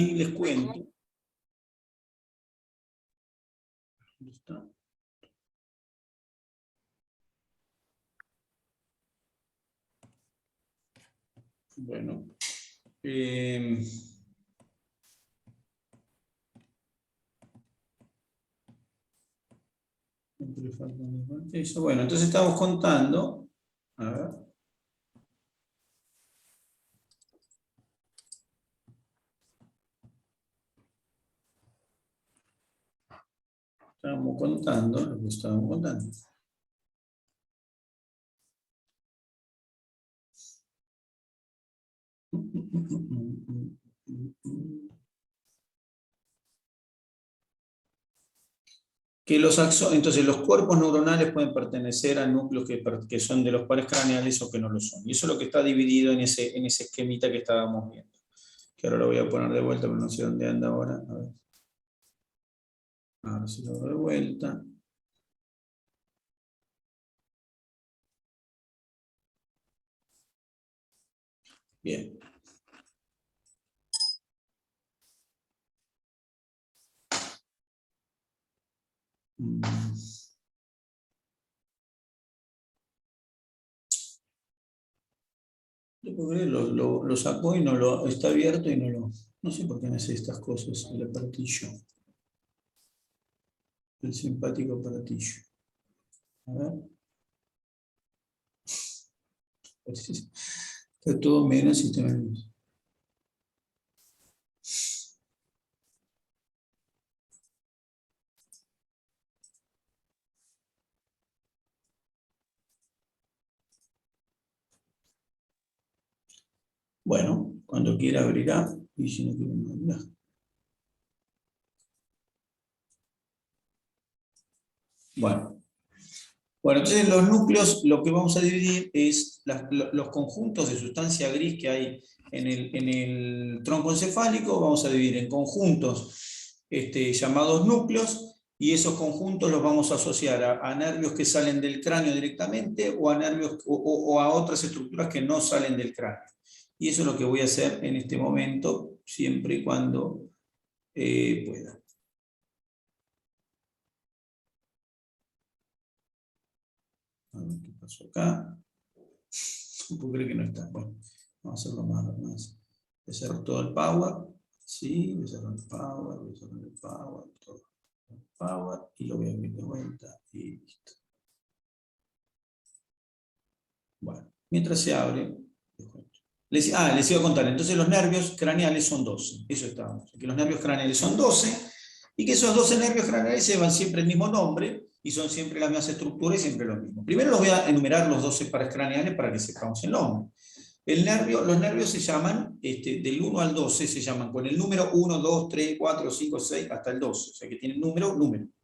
Y les cuento. ¿Dónde está? Bueno. Eso, bueno, entonces estamos contando. A ver. Estábamos contando lo que estábamos contando. Que entonces los cuerpos neuronales pueden pertenecer a núcleos que son de los pares craneales o que no lo son. Y eso es lo que está dividido en ese esquemita que estábamos viendo. Que ahora lo voy a poner de vuelta, pero no sé dónde anda ahora. A ver. Ahora sí lo doy de vuelta. Bien. Lo sacó y no lo está abierto y no lo. No sé por qué me hace estas cosas el aparatillo. El simpático aparatillo. A ver. Está todo menos sistema nervioso. Bueno, cuando quiera abrirá y si no quiere no abrirá. Bueno, entonces los núcleos lo que vamos a dividir es los conjuntos de sustancia gris que hay en el tronco encefálico, vamos a dividir en conjuntos llamados núcleos, y esos conjuntos los vamos a asociar a nervios que salen del cráneo directamente o a nervios o a otras estructuras que no salen del cráneo. Y eso es lo que voy a hacer en este momento, siempre y cuando pueda. A ver qué pasó acá. No puedo creer que no está. Bueno, vamos a hacerlo más. Voy a cerrar todo el power. Sí, voy a cerrar el power, todo el power, y lo voy a abrir de vuelta y listo. Bueno, mientras se abre, les iba a contar. Entonces los nervios craneales son 12. Eso estábamos. Que los nervios craneales son 12 y que esos 12 nervios craneales llevan siempre el mismo nombre y son siempre las mismas estructuras y siempre lo mismo. Primero los voy a enumerar los 12 pares craneales para que sepamos el nombre. Los nervios se llaman, del 1 al 12, se llaman con el número 1, 2, 3, 4, 5, 6, hasta el 12. O sea que tienen número.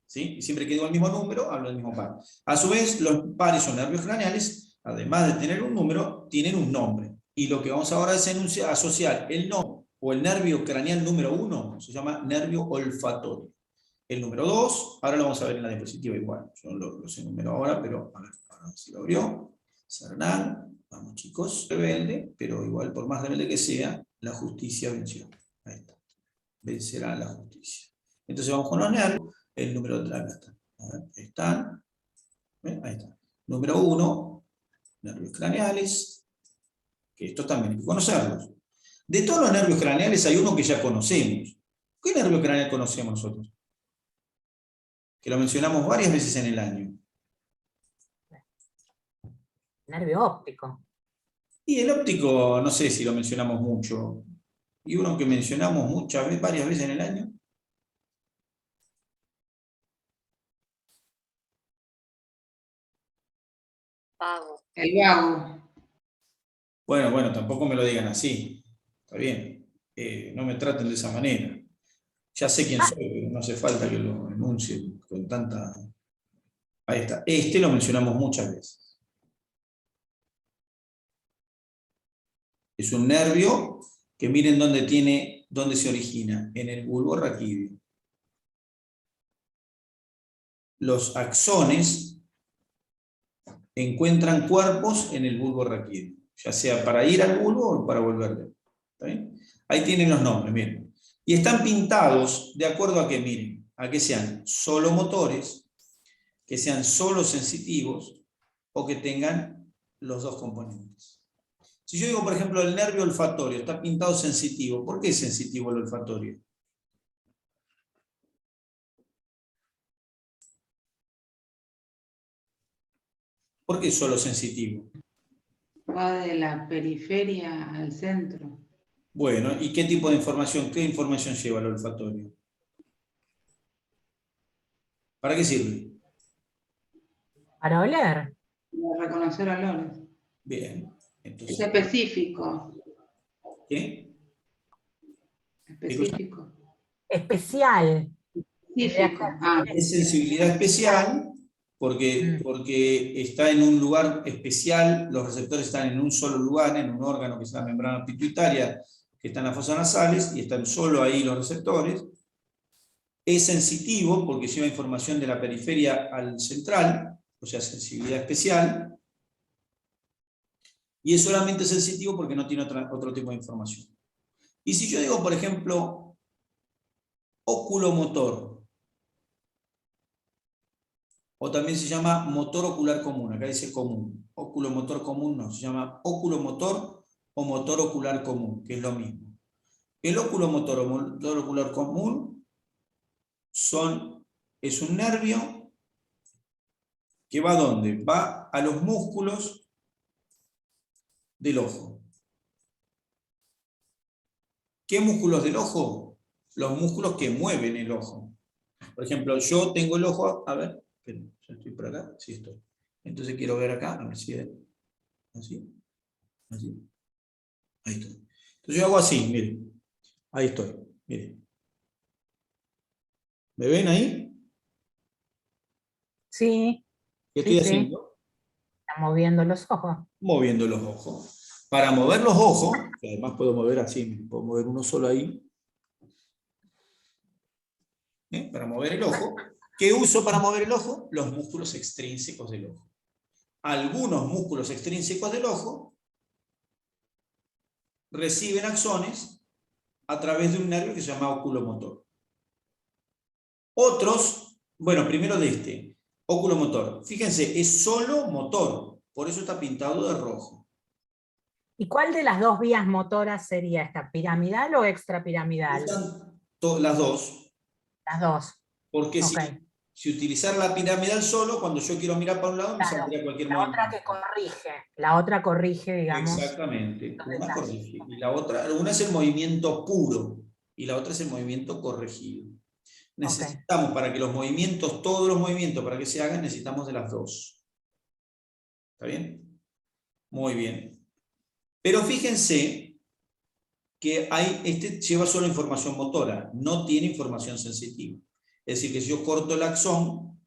¿Sí? Y siempre que digo el mismo número, hablo del mismo par. A su vez, los pares o nervios craneales, además de tener un número, tienen un nombre. Y lo que vamos ahora es asociar el nombre o el nervio craneal número 1, se llama nervio olfatorio. El número 2, ahora lo vamos a ver en la diapositiva igual. Yo los enumero ahora, pero a ver si lo abrió. Cernán. Vamos chicos, rebelde, pero igual por más rebelde que sea, la justicia venció. Ahí está. Vencerá la justicia. Entonces vamos con los nervios. El número 3, acá está. A ver, ahí están. Ahí está. Número 1, nervios craneales, que estos también hay que conocerlos. De todos los nervios craneales hay uno que ya conocemos. ¿Qué nervio craneal conocemos nosotros? Que lo mencionamos varias veces en el año. Nervio óptico. Y el óptico, no sé si lo mencionamos mucho. Y uno que mencionamos varias veces en el año. Vago. El vago. Bueno, tampoco me lo digan así. Está bien. No me traten de esa manera. Ya sé quién soy, pero no hace falta que lo enuncie con tanta... Ahí está. Lo mencionamos muchas veces. Es un nervio que miren dónde se origina, en el bulbo raquídeo. Los axones encuentran cuerpos en el bulbo raquídeo, ya sea para ir al bulbo o para volver. ¿Está bien? Ahí tienen los nombres, miren. Y están pintados de acuerdo a que, miren, a que sean solo motores, que sean solo sensitivos, o que tengan los dos componentes. Si yo digo, por ejemplo, el nervio olfatorio está pintado sensitivo, ¿por qué es sensitivo el olfatorio? ¿Por qué solo sensitivo? Va de la periferia al centro. Bueno, ¿y qué tipo de información? ¿Qué información lleva el olfatorio? ¿Para qué sirve? Para oler. Para reconocer olores. Bien, Es entonces, específico. ¿qué? Específico. Especial. Específico. Ah, Es sensibilidad especial porque, Mm. porque está en un lugar especial, los receptores están en un solo lugar, en un órgano que es la membrana pituitaria, que está en las fosas nasales, y están solo ahí los receptores. Es sensitivo porque lleva información de la periferia al central, o sea, sensibilidad especial. Y es solamente sensitivo porque no tiene otro tipo de información. Y si yo digo, por ejemplo, oculomotor, o también se llama motor ocular común, acá dice común. Oculomotor común no, se llama oculomotor o motor ocular común, que es lo mismo. El oculomotor o motor ocular común es un nervio que va ¿a dónde? Va a los músculos del ojo. ¿Qué músculos del ojo? Los músculos que mueven el ojo. Por ejemplo, yo tengo el ojo, a ver, ya estoy por acá, sí estoy. Entonces quiero ver acá, a ver si es así, así, ahí estoy. Entonces yo hago así, miren, ahí estoy, miren. ¿Me ven ahí? Sí, ¿Qué sí, estoy sí. haciendo? Está moviendo los ojos. Moviendo los ojos. Para mover los ojos, que además puedo mover así, puedo mover uno solo ahí, para mover el ojo. ¿Qué uso para mover el ojo? Los músculos extrínsecos del ojo. Algunos músculos extrínsecos del ojo reciben axones a través de un nervio que se llama oculomotor. Otros, bueno, primero de este, oculomotor. Fíjense, es solo motor, por eso está pintado de rojo. ¿Y cuál de las dos vías motoras sería esta? ¿Piramidal o extrapiramidal? Usan las dos, Las dos. porque Ok. si utilizar la piramidal solo, cuando yo quiero mirar para un lado, me Claro. saldría cualquier La otra que movimiento. corrige. La otra corrige, digamos, Exactamente, los una detalles. corrige, y la otra, una es el movimiento puro, y la otra es el movimiento corregido. Ok. Necesitamos para que los movimientos, todos los movimientos para que se hagan, necesitamos de las dos. ¿Está bien? Muy bien. Pero fíjense que este lleva solo información motora, no tiene información sensitiva. Es decir, que si yo corto el axón,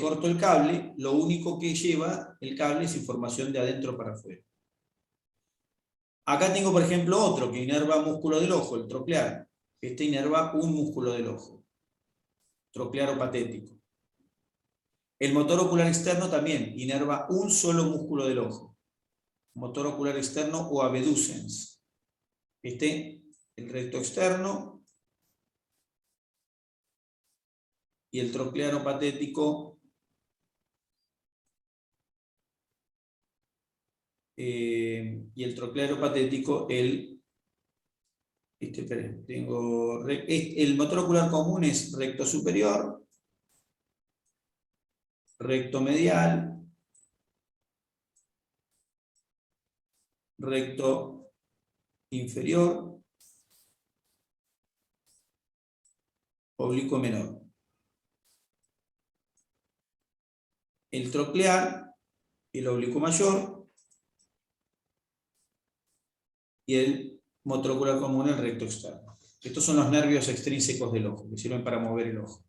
corto el cable, lo único que lleva el cable es información de adentro para afuera. Acá tengo, por ejemplo, otro que inerva músculo del ojo, el troclear. Este inerva un músculo del ojo, troclearo patético. El motor ocular externo también inerva un solo músculo del ojo, motor ocular externo o abducens. El recto externo y el troclearo patético el motor ocular común es recto superior, recto medial, recto inferior, oblicuo menor. El troclear, el oblicuo mayor, y el motor ocular común, el recto externo. Estos son los nervios extrínsecos del ojo, que sirven para mover el ojo.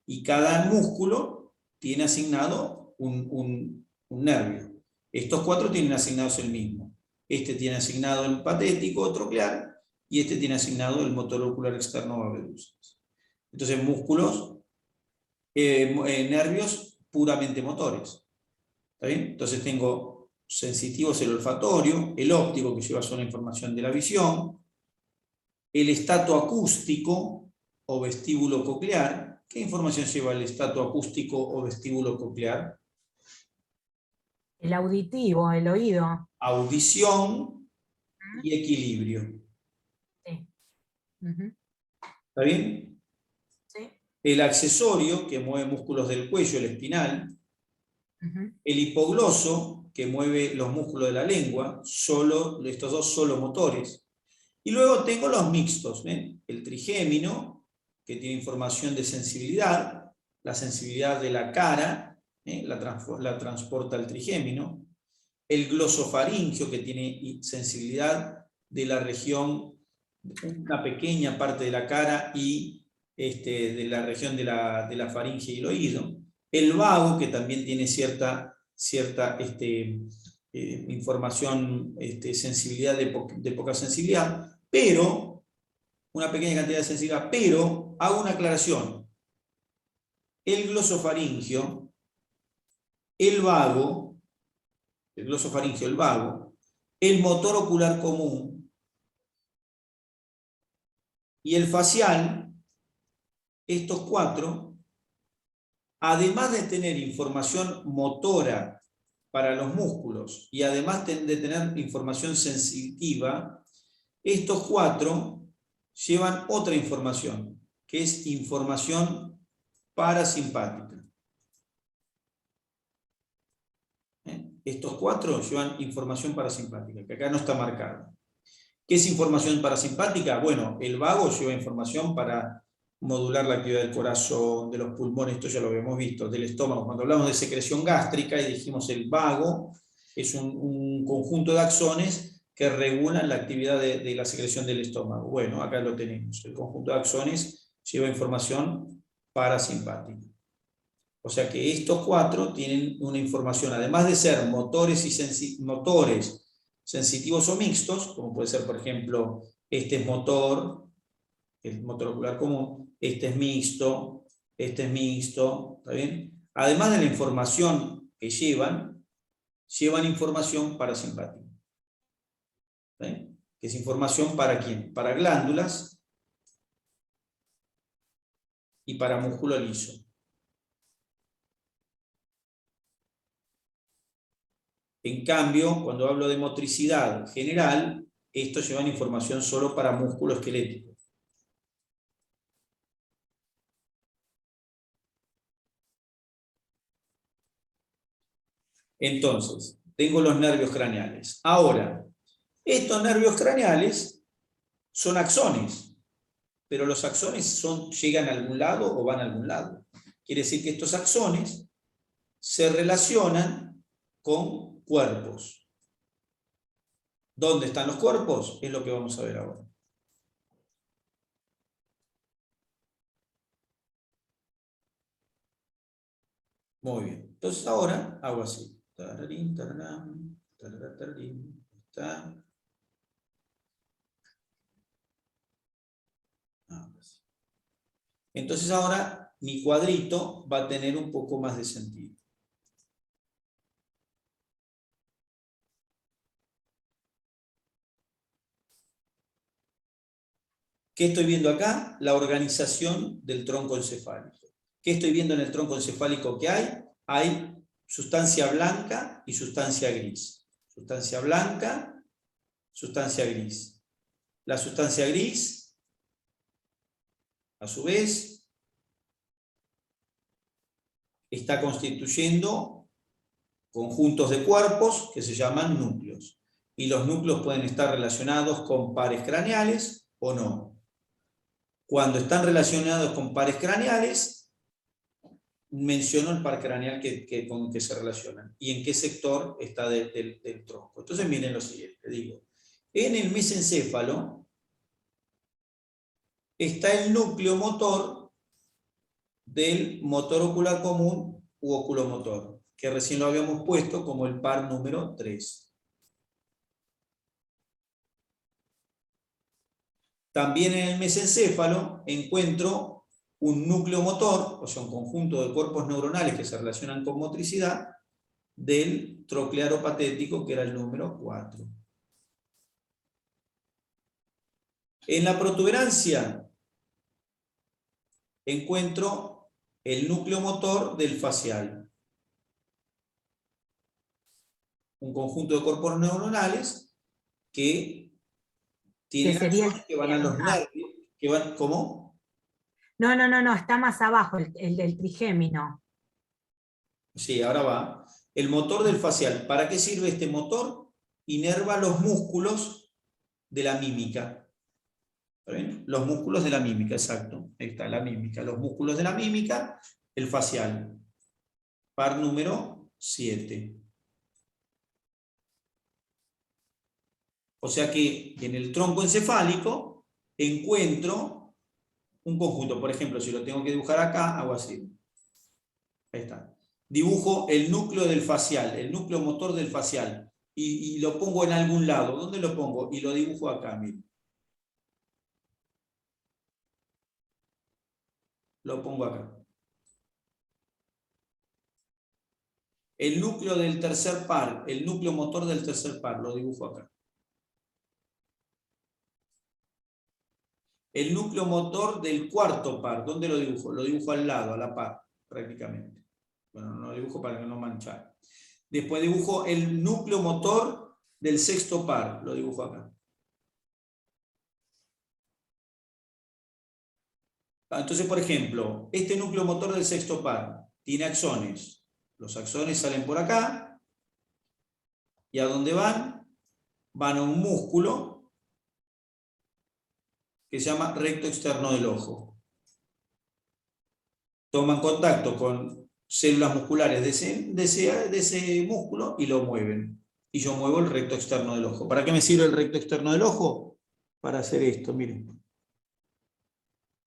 Y cada músculo tiene asignado un nervio. Estos cuatro tienen asignados el mismo. Este tiene asignado el patético troclear, y este tiene asignado el motor ocular externo o abducens. Entonces, nervios puramente motores. ¿Está bien? Entonces tengo sensitivos el olfatorio, el óptico que lleva solo información de la visión, el estato acústico o vestíbulo coclear. ¿Qué información lleva el estato acústico o vestíbulo coclear? El auditivo, el oído. Audición y equilibrio. Sí. Ujú. ¿Está bien? Sí. El accesorio, que mueve músculos del cuello, el espinal. Ujú. El hipogloso, que mueve los músculos de la lengua, estos dos solo motores. Y luego tengo los mixtos, ¿ven? El trigémino, que tiene información de sensibilidad, la sensibilidad de la cara, la transporta el trigémino. El glosofaringio, que tiene sensibilidad de la región, una pequeña parte de la cara y de la región de la faringe y el oído. El vago, que también tiene cierta información, sensibilidad de poca sensibilidad, pero, una pequeña cantidad de sensibilidad, pero, hago una aclaración. El glosofaringio, el vago, el glosofaringio, el vago, el motor ocular común y el facial, estos cuatro, además de tener información motora para los músculos y además de tener información sensitiva, estos cuatro llevan otra información, que es información parasimpática. Estos cuatro llevan información parasimpática, que acá no está marcada. ¿Qué es información parasimpática? Bueno, el vago lleva información para modular la actividad del corazón, de los pulmones, esto ya lo habíamos visto, del estómago. Cuando hablamos de secreción gástrica y dijimos el vago, es un conjunto de axones que regulan la actividad de la secreción del estómago. Bueno, acá lo tenemos. El conjunto de axones lleva información parasimpática. O sea que estos cuatro tienen una información, además de ser motores sensitivos o mixtos, como puede ser, por ejemplo, este es motor, el motor ocular común, este es mixto, ¿está bien? Además de la información que llevan información parasimpática. ¿Está bien? Que es información para quién? Para glándulas y para músculo liso. En cambio, cuando hablo de motricidad general, estos llevan información solo para músculo esquelético. Entonces, tengo los nervios craneales. Ahora, estos nervios craneales son axones, pero los axones llegan a algún lado o van a algún lado. Quiere decir que estos axones se relacionan con cuerpos. ¿Dónde están los cuerpos? Es lo que vamos a ver ahora. Muy bien. Entonces ahora hago así. Tararín, tararán, tarararín, está. Entonces ahora mi cuadrito va a tener un poco más de sentido. ¿Qué estoy viendo acá? La organización del tronco encefálico. ¿Qué estoy viendo en el tronco encefálico que hay? Hay sustancia blanca y sustancia gris. Sustancia blanca, sustancia gris. La sustancia gris, a su vez, está constituyendo conjuntos de cuerpos que se llaman núcleos. Y los núcleos pueden estar relacionados con pares craneales o no. Cuando están relacionados con pares craneales, menciono el par craneal con el que se relacionan y en qué sector está del tronco. Entonces miren lo siguiente, digo, en el mesencéfalo está el núcleo motor del motor ocular común u oculomotor, que recién lo habíamos puesto como el par número 3. También en el mesencéfalo encuentro un núcleo motor, o sea, un conjunto de cuerpos neuronales que se relacionan con motricidad, del troclearo patético, que era el número 4. En la protuberancia encuentro el núcleo motor del facial. Un conjunto de cuerpos neuronales que tienen sería el axones que van a los nervios, que van, ¿cómo? No, está más abajo, el del trigémino. Sí, ahora va. El motor del facial. ¿Para qué sirve este motor? Inerva los músculos de la mímica. ¿Está bien? Los músculos de la mímica, exacto. Ahí está, la mímica. Los músculos de la mímica, el facial. Par número 7. O sea que en el tronco encefálico encuentro un conjunto. Por ejemplo, si lo tengo que dibujar acá, hago así. Ahí está. Dibujo el núcleo del facial, el núcleo motor del facial, y lo pongo en algún lado. ¿Dónde lo pongo? Y lo dibujo acá, miren. Lo pongo acá. El núcleo del tercer par, el núcleo motor del tercer par, lo dibujo acá. El núcleo motor del cuarto par, ¿dónde lo dibujo? Lo dibujo al lado, a la par, prácticamente. Bueno, no lo dibujo para que no manchar. Después dibujo el núcleo motor del sexto par, lo dibujo acá. Entonces, por ejemplo, este núcleo motor del sexto par tiene axones. Los axones salen por acá. ¿Y a dónde van? Van a un músculo que se llama recto externo del ojo. Toman contacto con células musculares de ese músculo y lo mueven. Y yo muevo el recto externo del ojo. ¿Para qué me sirve el recto externo del ojo? Para hacer esto, miren.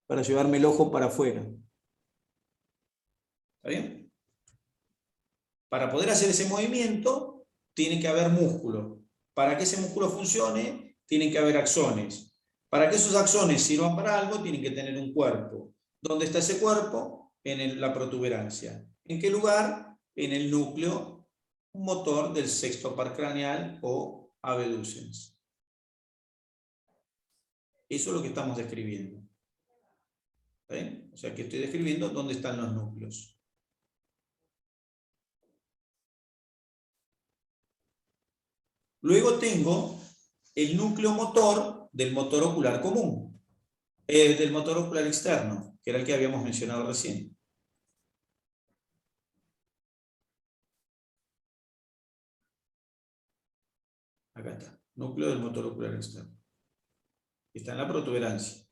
Para llevarme el ojo para afuera. ¿Está bien? Para poder hacer ese movimiento, tiene que haber músculo. Para que ese músculo funcione, tienen que haber axones. Para que esos axones sirvan para algo, tienen que tener un cuerpo. ¿Dónde está ese cuerpo? En la protuberancia. ¿En qué lugar? En el núcleo motor del sexto par craneal o abducens. Eso es lo que estamos describiendo. ¿Está bien? O sea que estoy describiendo dónde están los núcleos. Luego tengo el núcleo motor del motor ocular común, del motor ocular externo, que era el que habíamos mencionado recién. Acá está, núcleo del motor ocular externo. Está en la protuberancia.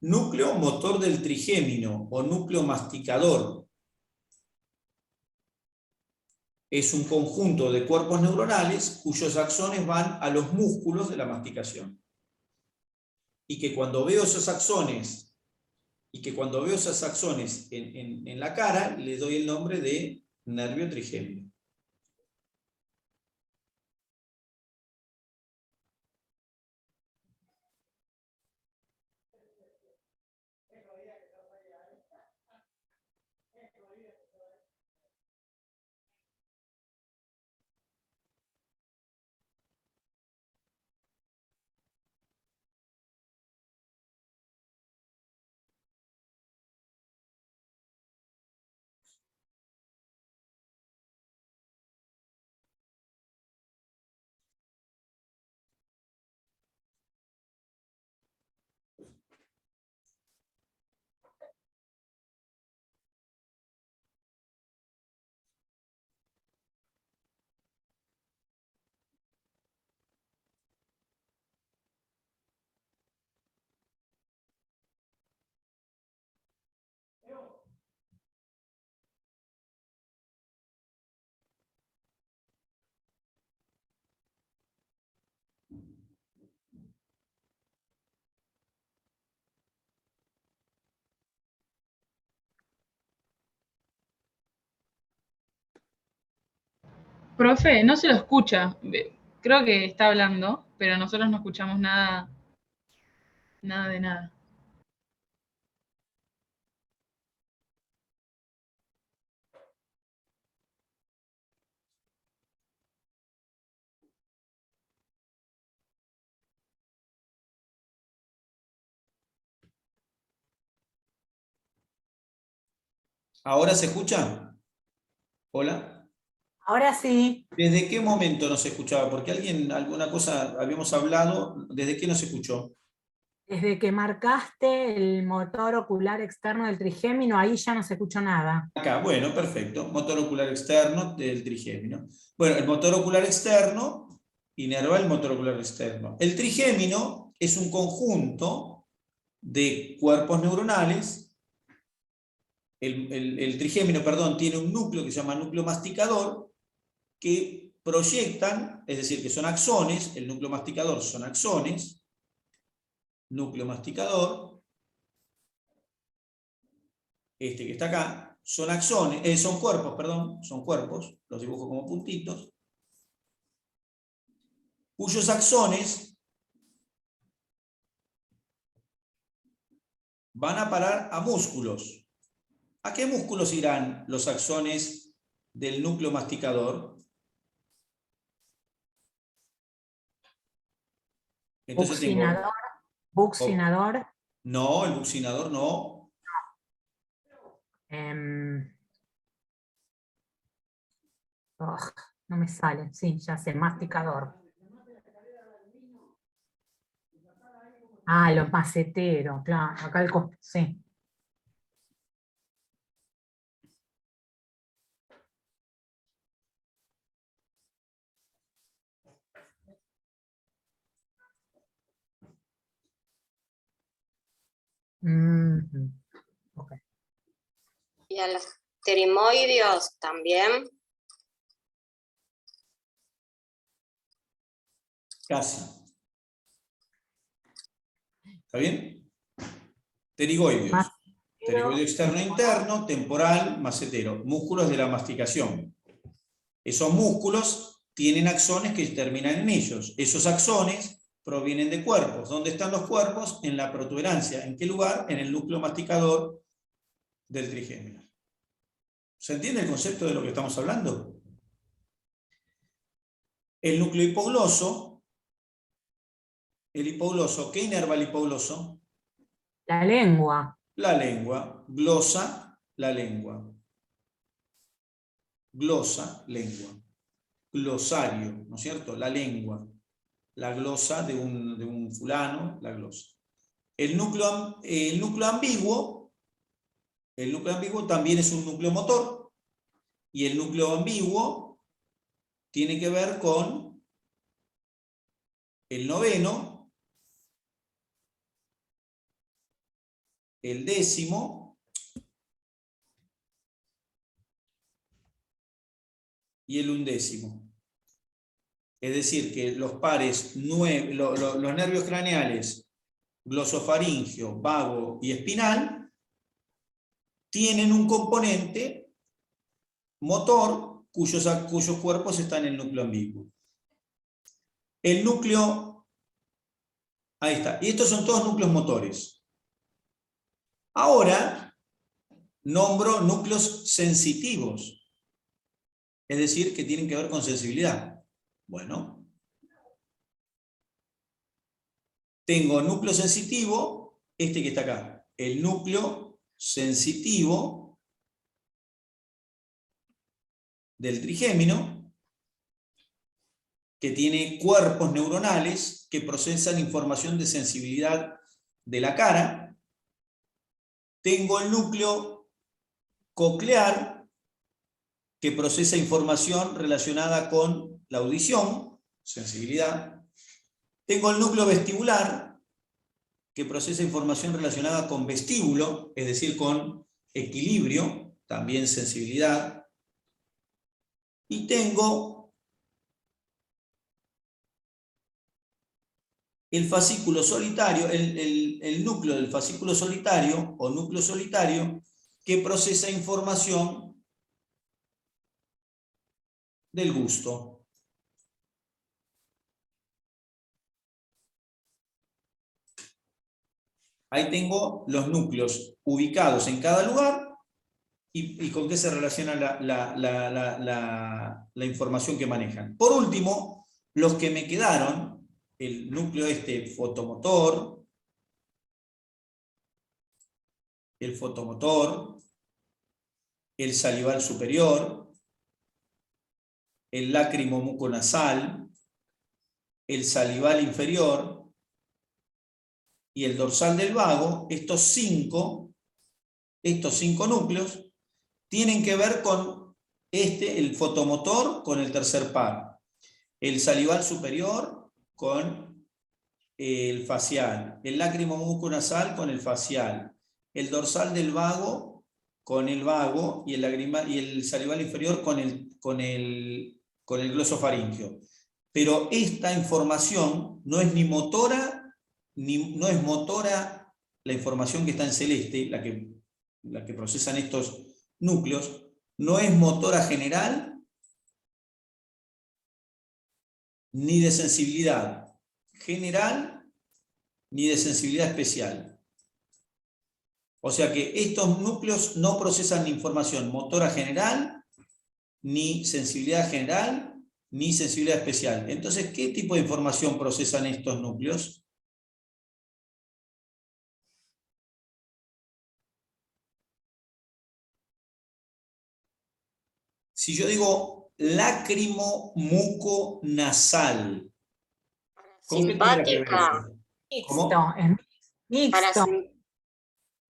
Núcleo motor del trigémino o núcleo masticador. Es un conjunto de cuerpos neuronales cuyos axones van a los músculos de la masticación. Y que cuando veo esos axones en la cara, le doy el nombre de nervio trigémino. Profe, no se lo escucha. Creo que está hablando, pero nosotros no escuchamos nada, nada de nada. ¿Ahora se escucha? ¿Hola? Ahora sí, ¿Desde qué momento no se escuchaba? Porque alguna cosa habíamos hablado, ¿desde qué no se escuchó? desde que marcaste el motor ocular externo del trigémino, ahí ya no se escuchó nada. Acá, bueno, perfecto. Motor ocular externo del trigémino. Bueno, el motor ocular externo inerva el motor ocular externo. El trigémino es un conjunto de cuerpos neuronales. El trigémino, perdón, tiene un núcleo que se llama núcleo masticador, que proyectan, es decir, que son axones, el núcleo masticador son axones, núcleo masticador, este que está acá, son axones, son cuerpos, perdón, son cuerpos, los dibujo como puntitos, cuyos axones van a parar a músculos. ¿A qué músculos irán los axones del núcleo masticador? Entonces Buccinador, oh, buccinador, no, el buccinador no. no me sale, sí, ya sé, masticador. Ah, los maceteros, claro, acá el sí. Mhm. Okay. Y a los pterimoideos también. Casi. ¿Está bien? Pterigoideos. Pterigoideo externo e interno, temporal, macetero. Músculos de la masticación. Esos músculos tienen axones que terminan en ellos. Esos axones provienen de cuerpos. ¿Dónde están los cuerpos? En la protuberancia. ¿En qué lugar? En el núcleo masticador del trigémino. ¿Se entiende el concepto de lo que estamos hablando? El núcleo hipogloso. El hipogloso, ¿qué inerva el hipogloso? La lengua. La lengua. Glosa, la lengua. Glosa, lengua. Glosario, ¿no es cierto? La lengua. La glosa de un fulano, la glosa. El núcleo ambiguo, el núcleo ambiguo también es un núcleo motor, y el núcleo ambiguo tiene que ver con el noveno, el décimo y el undécimo. Es decir, que los pares, los nervios craneales, glosofaringio, vago y espinal, tienen un componente motor cuyos cuerpos están en el núcleo ambiguo. El núcleo, ahí está, y estos son todos núcleos motores. Ahora nombro núcleos sensitivos, es decir, que tienen que ver con sensibilidad. Bueno, tengo núcleo sensitivo, este que está acá, el núcleo sensitivo del trigémino, que tiene cuerpos neuronales que procesan información de sensibilidad de la cara. Tengo el núcleo coclear, que procesa información relacionada con la audición, sensibilidad. Tengo el núcleo vestibular, que procesa información relacionada con vestíbulo, es decir, con equilibrio, también sensibilidad. Y tengo el fascículo solitario, el núcleo del fascículo solitario o núcleo solitario, que procesa información del gusto. Ahí tengo los núcleos ubicados en cada lugar y con qué se relaciona la información que manejan. Por último, los que me quedaron, el núcleo fotomotor, el fotomotor, el salival superior, el lácrimo muconasal, el salival inferior y el dorsal del vago. Estos cinco núcleos tienen que ver con el fotomotor con el tercer par, el salival superior con el facial, el lácrimo muconasal con el facial, el dorsal del vago con el vago y el salival inferior con el glosofaringeo. Pero esta información no es ni motora, no es motora la información que está en celeste, la que procesan estos núcleos, no es motora general ni de sensibilidad general ni de sensibilidad especial. O sea que estos núcleos no procesan información motora general, ni sensibilidad general, ni sensibilidad especial. Entonces, ¿qué tipo de información procesan estos núcleos? Si yo digo lácrimo muconasal, ¿con qué tendría que ver Simpática. eso? ¿Cómo?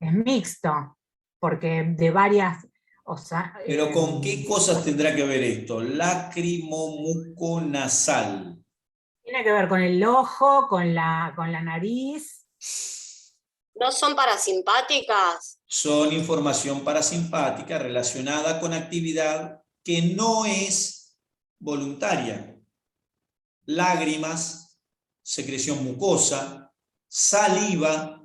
Es mixto, porque de varias, o sea... ¿Pero con qué cosas tendrá que ver esto? Lácrimo muconasal. Tiene que ver con el ojo, con la nariz. ¿No son parasimpáticas? Son información parasimpática relacionada con actividad que no es voluntaria. Lágrimas, secreción mucosa, saliva.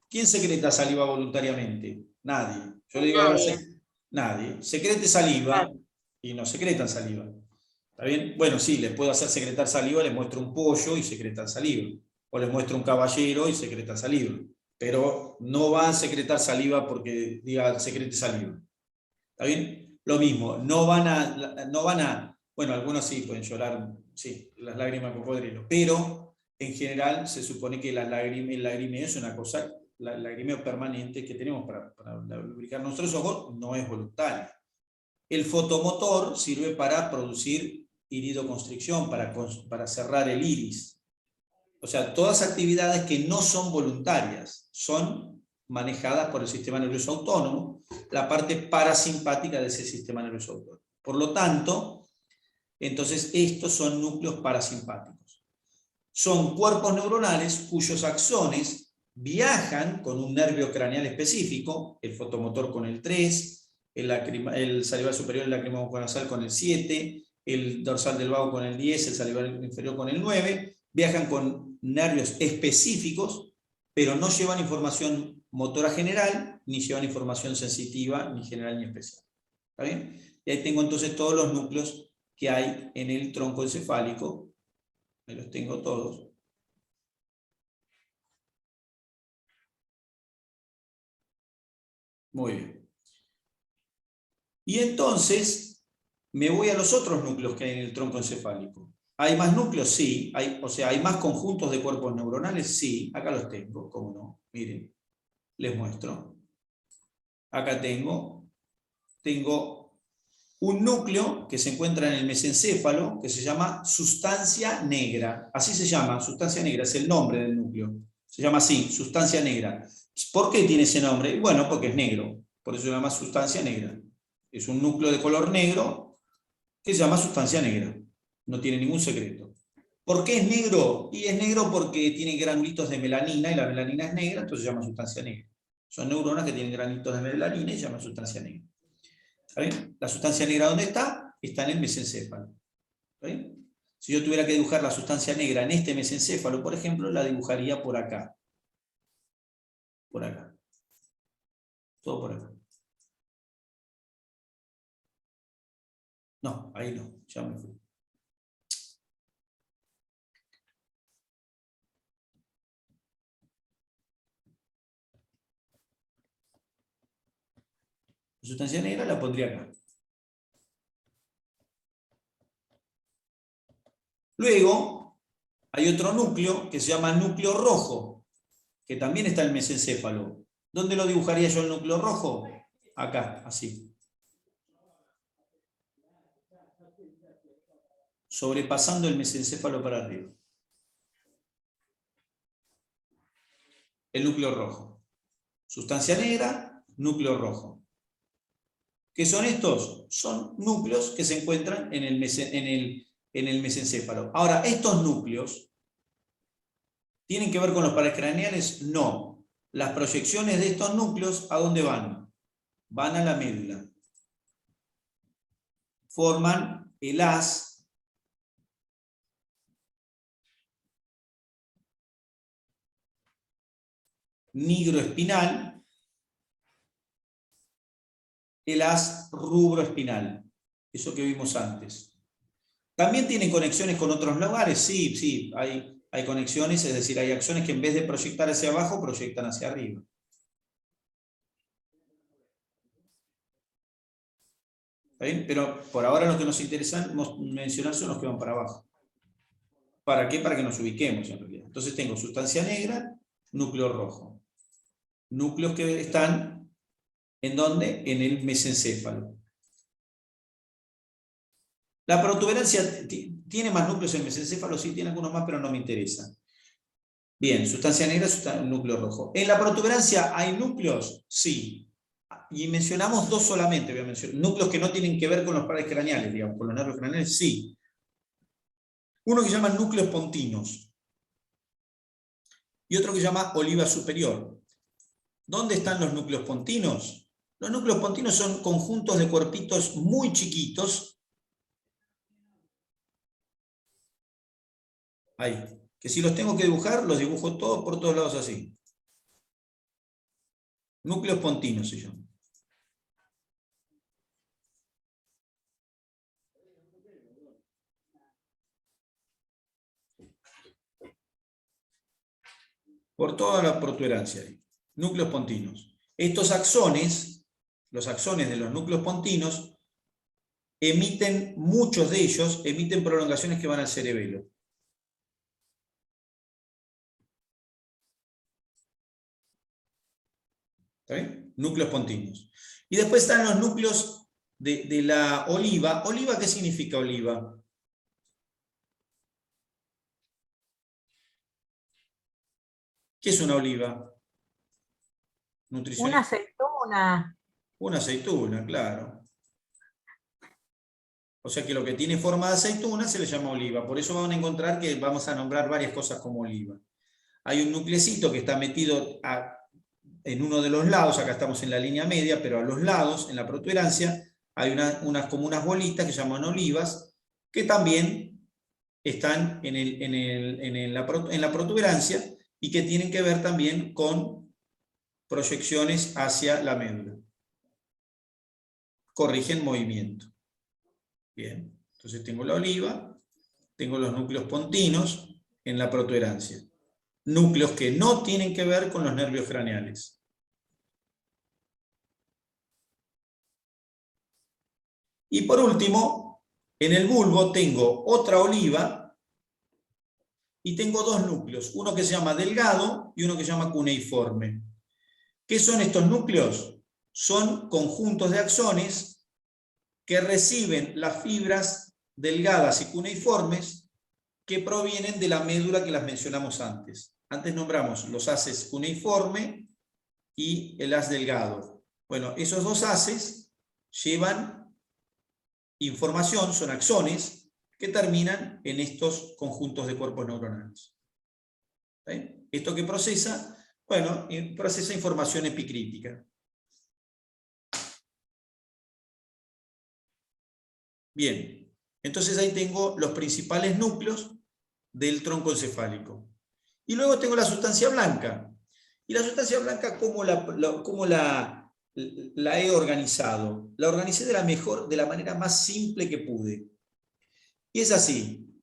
¿Quién secreta saliva voluntariamente? Nadie. Yo le digo, Nadie. nadie. Secrete saliva Claro. y no secretan saliva. ¿Está bien? Bueno, sí, les puedo hacer secretar saliva, les muestro un pollo y secretan saliva. O les muestro un caballero y secretan saliva. Pero no van a secretar saliva porque diga secrete saliva. ¿Está bien? Lo mismo, no van a, bueno, algunos sí pueden llorar, sí, las lágrimas de cocodrilo, pero en general se supone que el lagrimeo es una cosa, el lagrimeo permanente que tenemos para lubricar nuestros ojos no es voluntario. El fotomotor sirve para producir iridoconstricción, para cerrar el iris. O sea, todas actividades que no son voluntarias, son manejadas por el sistema nervioso autónomo, la parte parasimpática de ese sistema nervioso autónomo. Por lo tanto, entonces estos son núcleos parasimpáticos. Son cuerpos neuronales cuyos axones viajan con un nervio craneal específico, el fotomotor con el 3, el salival superior y el lácrimo muconasal con el 7, el dorsal del vago con el 10, el salival inferior con el 9, viajan con nervios específicos, pero no llevan información motora general, ni llevan información sensitiva, ni general ni especial. ¿Está bien? Y ahí tengo entonces todos los núcleos que hay en el tronco encefálico. Ahí los tengo todos. Muy bien. Y entonces me voy a los otros núcleos que hay en el tronco encefálico. ¿Hay más núcleos? Sí. O sea, ¿hay más conjuntos de cuerpos neuronales? Sí. Acá los tengo, ¿cómo no? Miren, les muestro. Acá tengo un núcleo que se encuentra en el mesencéfalo que se llama sustancia negra. Así se llama, sustancia negra, es el nombre del núcleo. Se llama así, sustancia negra. ¿Por qué tiene ese nombre? Bueno, porque es negro. Por eso se llama sustancia negra. Es un núcleo de color negro que se llama sustancia negra. No tiene ningún secreto. ¿Por qué es negro? Y es negro porque tiene granulitos de melanina, y la melanina es negra, entonces se llama sustancia negra. Son neuronas que tienen granulitos de melanina y se llama sustancia negra. ¿Está bien? La sustancia negra, ¿dónde está? Está en el mesencéfalo. ¿Está bien? Si yo tuviera que dibujar la sustancia negra en este mesencéfalo, por ejemplo, la dibujaría por acá. Por acá. Todo por acá. No, ahí no, ya me fui. La sustancia negra la pondría acá. Luego, hay otro núcleo que se llama núcleo rojo, que también está en el mesencéfalo. ¿Dónde lo dibujaría yo el núcleo rojo? Acá, así. sobrepasando el mesencéfalo para arriba. El núcleo rojo. Sustancia negra, núcleo rojo. ¿Qué son estos? Son núcleos que se encuentran en el mesencéfalo. Ahora, ¿estos núcleos tienen que ver con los pares craneales? No. Las proyecciones de estos núcleos, ¿a dónde van? Van a la médula. Forman el haz nigroespinal, el haz rubroespinal, eso que vimos antes. ¿También tienen conexiones con otros lugares? Sí, sí, hay conexiones, es decir, hay acciones que en vez de proyectar hacia abajo, proyectan hacia arriba. ¿Está bien? Pero por ahora lo que nos interesa mencionar son los que van para abajo. ¿Para qué? Para que nos ubiquemos en realidad. Entonces tengo sustancia negra, núcleo rojo. Núcleos que están, ¿en dónde? En el mesencéfalo. La protuberancia tiene más núcleos en el mesencéfalo, sí tiene algunos más, pero no me interesa. Bien, sustancia negra, núcleo rojo. ¿En la protuberancia hay núcleos? Sí. Y mencionamos dos solamente, voy a mencionar. Núcleos que no tienen que ver con los pares craneales, digamos, con los nervios craneales, sí. Uno que se llama núcleos pontinos. Y otro que se llama oliva superior. ¿Dónde están los núcleos pontinos? Los núcleos pontinos son conjuntos de cuerpitos muy chiquitos. Ahí. Que si los tengo que dibujar, los dibujo todos por todos lados así. Núcleos pontinos se llaman. Por toda la protuberancia ahí. Núcleos pontinos. Estos axones, los axones de los núcleos pontinos, emiten, muchos de ellos, emiten prolongaciones que van al cerebelo. ¿Está bien? Núcleos pontinos. Y después están los núcleos de la oliva. ¿Oliva qué significa oliva? ¿Qué es una oliva? Una aceituna. Una aceituna, claro. O sea que lo que tiene forma de aceituna se le llama oliva. Por eso van a encontrar que vamos a nombrar varias cosas como oliva. Hay un nuclecito que está metido en uno de los lados, acá estamos en la línea media, pero a los lados, en la protuberancia, hay como unas bolitas que se llaman olivas, que también están en la protuberancia y que tienen que ver también con proyecciones hacia la médula. Corrigen movimiento. Bien, entonces tengo la oliva, tengo los núcleos pontinos en la protuberancia. Núcleos que no tienen que ver con los nervios craneales. Y por último, en el bulbo tengo otra oliva y tengo dos núcleos, uno que se llama delgado y uno que se llama cuneiforme. ¿Qué son estos núcleos? Son conjuntos de axones que reciben las fibras delgadas y cuneiformes que provienen de la médula que las mencionamos antes. Antes nombramos los haces cuneiforme y el haz delgado. Bueno, esos dos haces llevan información, son axones, que terminan en estos conjuntos de cuerpos neuronales. ¿Sí? ¿Esto qué procesa? Bueno, procesa información epicrítica. Bien, entonces ahí tengo los principales núcleos del tronco encefálico. Y luego tengo la sustancia blanca. Y la sustancia blanca, ¿cómo la he organizado? La organicé de la manera más simple que pude. Y es así.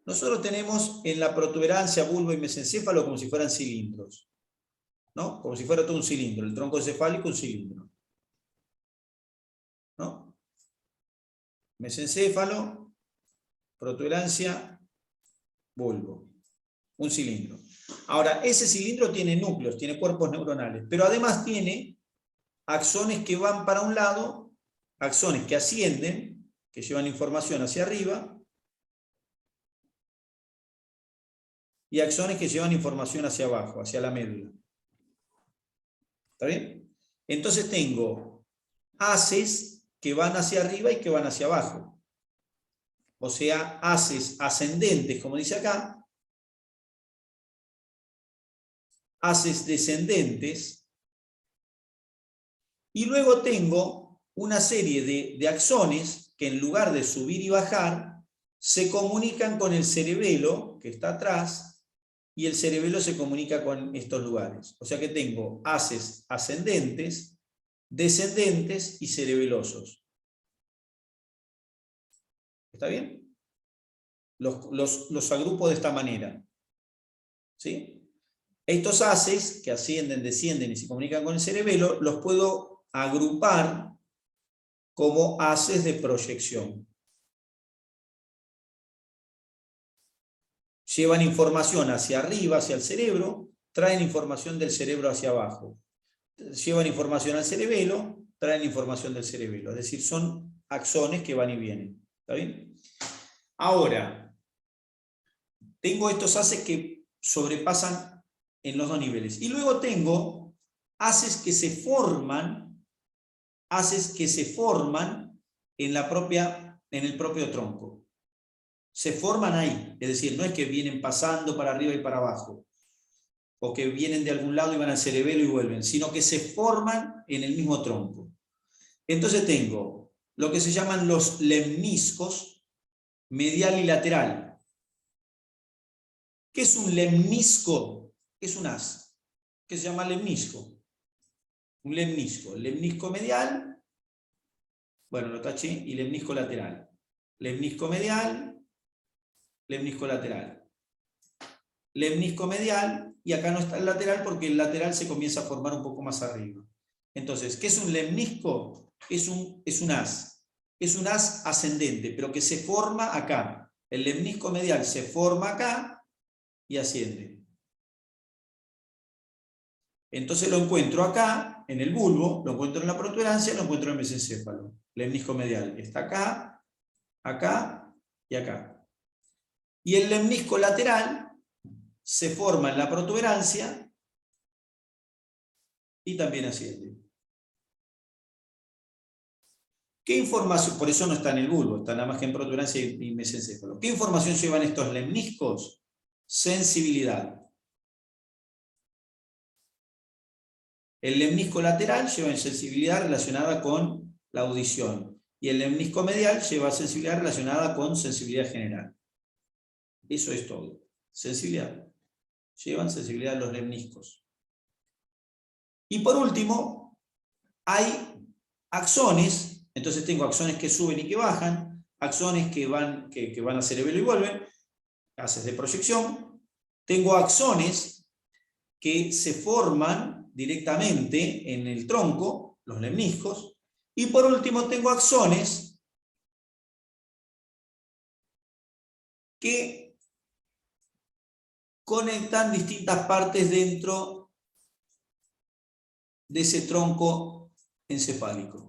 Nosotros tenemos en la protuberancia, bulbo y mesencéfalo como si fueran cilindros, ¿no? Como si fuera todo un cilindro. El tronco encefálico un cilindro, ¿no? Mesencéfalo, protuberancia, bulbo. Un cilindro. Ahora, ese cilindro tiene núcleos, tiene cuerpos neuronales, pero además tiene axones que van para un lado, axones que ascienden, que llevan información hacia arriba, y axones que llevan información hacia abajo, hacia la médula. ¿Está bien? Entonces tengo haces que van hacia arriba y que van hacia abajo. O sea, haces ascendentes, como dice acá, haces descendentes, y luego tengo una serie de axones que en lugar de subir y bajar, se comunican con el cerebelo que está atrás, y el cerebelo se comunica con estos lugares. O sea que tengo haces ascendentes, descendentes y cerebelosos. ¿Está bien? Los agrupo de esta manera. ¿Sí? Estos haces que ascienden, descienden y se comunican con el cerebelo, los puedo agrupar como haces de proyección. Llevan información hacia arriba, hacia el cerebro, traen información del cerebro hacia abajo. Llevan información al cerebelo, traen información del cerebelo. Es decir, son axones que van y vienen. ¿Está bien? Ahora, tengo estos haces que sobrepasan en los dos niveles. Y luego tengo haces que se forman en el propio tronco. Se forman ahí, es decir, no es que vienen pasando para arriba y para abajo, o que vienen de algún lado y van al cerebelo y vuelven, sino que se forman en el mismo tronco. Entonces tengo lo que se llaman los lemniscos medial y lateral. ¿Qué es un lemnisco? Es un haz. ¿Qué se llama lemnisco? Un lemnisco. Lemnisco medial, bueno, lo taché, y lemnisco lateral. Lemnisco medial, lemnisco lateral. Lemnisco medial, y acá no está el lateral porque el lateral se comienza a formar un poco más arriba. Entonces, ¿qué es un lemnisco? Es un haz. Es un haz ascendente, pero que se forma acá. El lemnisco medial se forma acá y asciende. Entonces lo encuentro acá, en el bulbo, lo encuentro en la protuberancia, lo encuentro en el mesencéfalo. Lemnisco medial está acá, acá y acá. Y el lemnisco lateral se forma en la protuberancia y también asciende. ¿Qué información? Por eso no está en el bulbo, está nada más que en protuberancia y mesencéfalo. ¿Qué información llevan estos lemniscos? Sensibilidad. El lemnisco lateral lleva sensibilidad relacionada con la audición y el lemnisco medial lleva sensibilidad relacionada con sensibilidad general. Eso es todo. Sensibilidad. Llevan sensibilidad los lemniscos. Y por último, hay axones. Entonces tengo axones que suben y que bajan, axones que van al cerebelo y vuelven, haces de proyección. Tengo axones que se forman directamente en el tronco, los lemniscos. Y por último tengo axones que conectan distintas partes dentro de ese tronco encefálico.